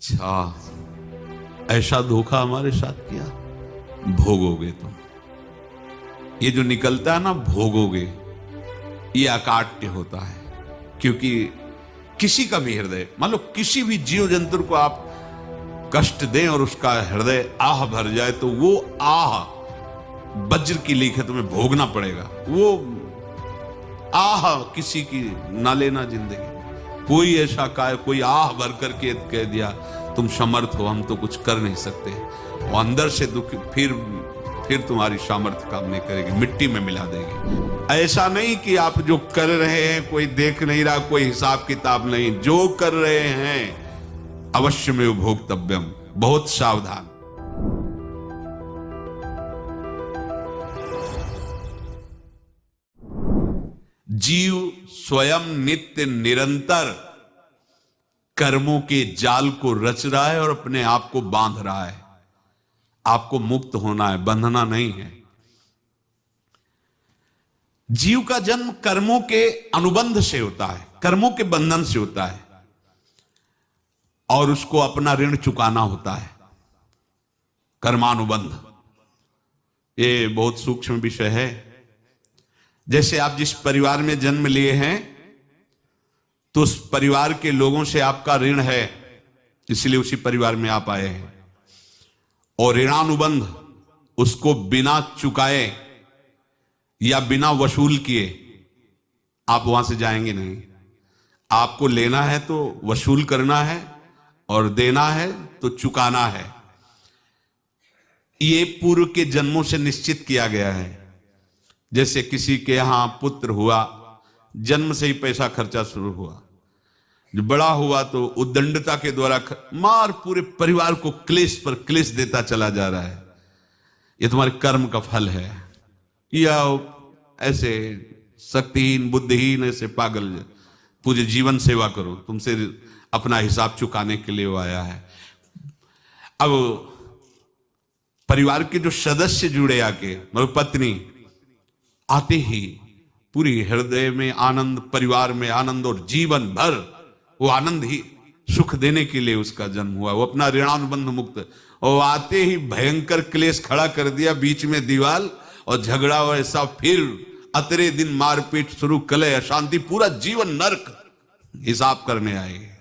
अच्छा, ऐसा धोखा हमारे साथ किया, भोगोगे तुम। ये जो निकलता है ना भोगोगे, ये अकाट्य होता है। क्योंकि किसी का भी हृदय, मान लो किसी भी जीव जंतु को आप कष्ट दें और उसका हृदय आह भर जाए, तो वो आह वज्र की लीक है, तुम्हें भोगना पड़ेगा। वो आह किसी की ना लेना जिंदगी। कोई ऐसा कोई आह भर करके कह दिया तुम समर्थ हो, हम तो कुछ कर नहीं सकते, वो अंदर से दुख फिर तुम्हारी सामर्थ्य काम नहीं करेगी, मिट्टी में मिला देगी। ऐसा नहीं कि आप जो कर रहे हैं कोई देख नहीं रहा, कोई हिसाब किताब नहीं, जो कर रहे हैं अवश्य में भोक्तव्यम, बहुत सावधान। जीव स्वयं नित्य निरंतर कर्मों के जाल को रच रहा है और अपने आप को बांध रहा है। आपको मुक्त होना है, बंधना नहीं है। जीव का जन्म कर्मों के अनुबंध से होता है, कर्मों के बंधन से होता है, और उसको अपना ऋण चुकाना होता है। कर्मानुबंध ये बहुत सूक्ष्म विषय है। जैसे आप जिस परिवार में जन्म लिए हैं, तो उस परिवार के लोगों से आपका ऋण है, इसलिए उसी परिवार में आप आए हैं। और ऋणानुबंध उसको बिना चुकाए या बिना वसूल किए आप वहां से जाएंगे नहीं। आपको लेना है तो वसूल करना है, और देना है तो चुकाना है। ये पूर्व के जन्मों से निश्चित किया गया है। जैसे किसी के यहां पुत्र हुआ, जन्म से ही पैसा खर्चा शुरू हुआ, जो बड़ा हुआ तो उद्दंडता के द्वारा मार पूरे परिवार को क्लेश पर क्लेश देता चला जा रहा है। ये तुम्हारे कर्म का फल है। या ऐसे शक्तिहीन बुद्धिहीन ऐसे पागल पूरे जीवन सेवा करो, तुमसे अपना हिसाब चुकाने के लिए वो आया है। अब परिवार के जो सदस्य जुड़े आके, मतलब पत्नी आते ही पूरी हृदय में आनंद, परिवार में आनंद, और जीवन भर वो आनंद ही सुख देने के लिए उसका जन्म हुआ। वो अपना ऋणानुबंध मुक्त, और आते ही भयंकर क्लेश खड़ा कर दिया, बीच में दीवार और झगड़ा वैसा, फिर अतरे दिन मारपीट शुरू, कलह अशांति, पूरा जीवन नरक हिसाब करने आए।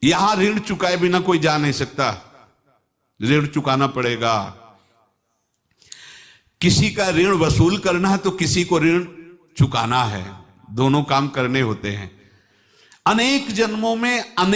यहां ऋण चुकाए बिना कोई जा नहीं सकता, ऋण चुकाना पड़ेगा। किसी का ऋण वसूल करना है तो किसी को ऋण चुकाना है, दोनों काम करने होते हैं। अनेक जन्मों में अनेक